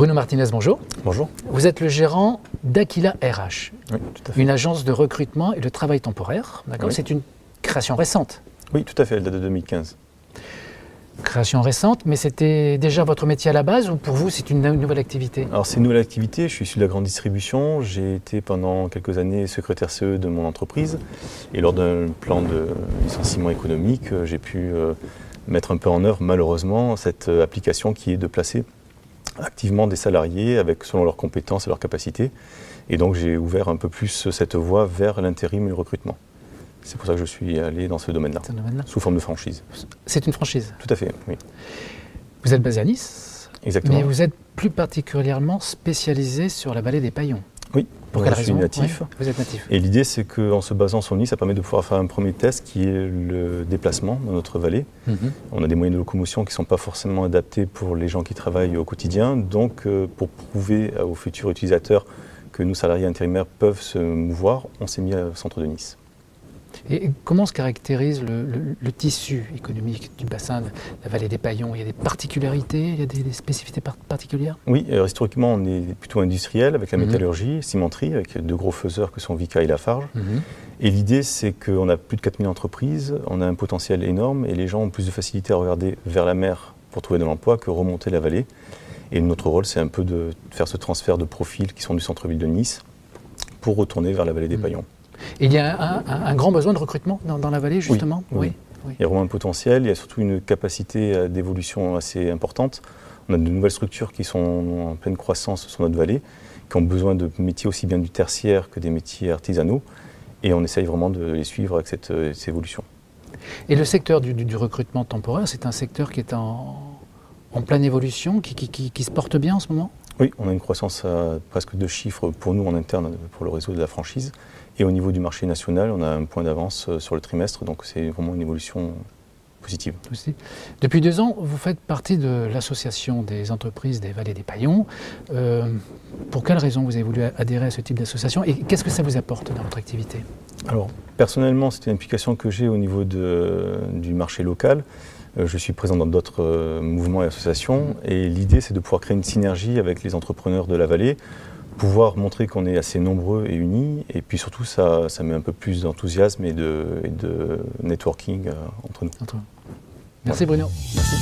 Bruno Martinez, bonjour. Bonjour. Vous êtes le gérant d'Aquila RH, Oui, tout à fait. une agence de recrutement et de travail temporaire. D'accord. Oui. C'est une création récente. Oui, tout à fait, elle date de 2015. Création récente, mais c'était déjà votre métier à la base ou pour vous c'est une nouvelle activité? Alors c'est une nouvelle activité, je suis issu de la grande distribution, j'ai été pendant quelques années secrétaire CE de mon entreprise et lors d'un plan de licenciement économique, j'ai pu mettre un peu en œuvre malheureusement cette application qui est de placer activement des salariés avec selon leurs compétences et leurs capacités. Et donc j'ai ouvert un peu plus cette voie vers l'intérim et le recrutement. C'est pour ça que je suis allé dans ce domaine-là, sous forme de franchise. C'est une franchise? Tout à fait, oui. Vous êtes basé à Nice? Exactement. Mais vous êtes plus particulièrement spécialisé sur la vallée des Paillons. Oui, pour quelle raison? Je suis natif. Oui, vous êtes natif. Et l'idée, c'est qu'en se basant sur Nice, ça permet de pouvoir faire un premier test qui est le déplacement dans notre vallée. On a des moyens de locomotion qui ne sont pas forcément adaptés pour les gens qui travaillent au quotidien. Donc, pour prouver aux futurs utilisateurs que nous, salariés intérimaires, peuvent se mouvoir, on s'est mis au centre de Nice. Et comment se caractérise le tissu économique du bassin de la vallée des Paillons? Il y a des particularités, il y a des spécificités particulières? Oui, historiquement, on est plutôt industriel avec la métallurgie, cimenterie, avec deux gros faiseurs que sont Vicat et Lafarge. Et l'idée, c'est qu'on a plus de 4000 entreprises, on a un potentiel énorme et les gens ont plus de facilité à regarder vers la mer pour trouver de l'emploi que remonter la vallée. Et notre rôle, c'est un peu de faire ce transfert de profils qui sont du centre-ville de Nice pour retourner vers la vallée des Paillons. Et il y a un grand besoin de recrutement dans la vallée, justement? Oui. Il y a vraiment un potentiel, il y a surtout une capacité d'évolution assez importante. On a de nouvelles structures qui sont en pleine croissance sur notre vallée, qui ont besoin de métiers aussi bien du tertiaire que des métiers artisanaux. Et on essaye vraiment de les suivre avec cette évolution. Et le secteur du recrutement temporaire, c'est un secteur qui est en pleine évolution, qui se porte bien en ce moment? Oui, on a une croissance à presque 2 chiffres pour nous en interne, pour le réseau de la franchise. Et au niveau du marché national, on a un point d'avance sur le trimestre, donc c'est vraiment une évolution positive. Depuis 2 ans, vous faites partie de l'association des entreprises des vallées des Paillons. Pour quelles raisons vous avez voulu adhérer à ce type d'association et qu'est-ce que ça vous apporte dans votre activité? Alors, personnellement, c'est une implication que j'ai au niveau du marché local. Je suis présent dans d'autres mouvements et associations et l'idée, c'est de pouvoir créer une synergie avec les entrepreneurs de la vallée, pouvoir montrer qu'on est assez nombreux et unis, et puis surtout ça met un peu plus d'enthousiasme et de networking entre nous. Merci Bruno. Merci.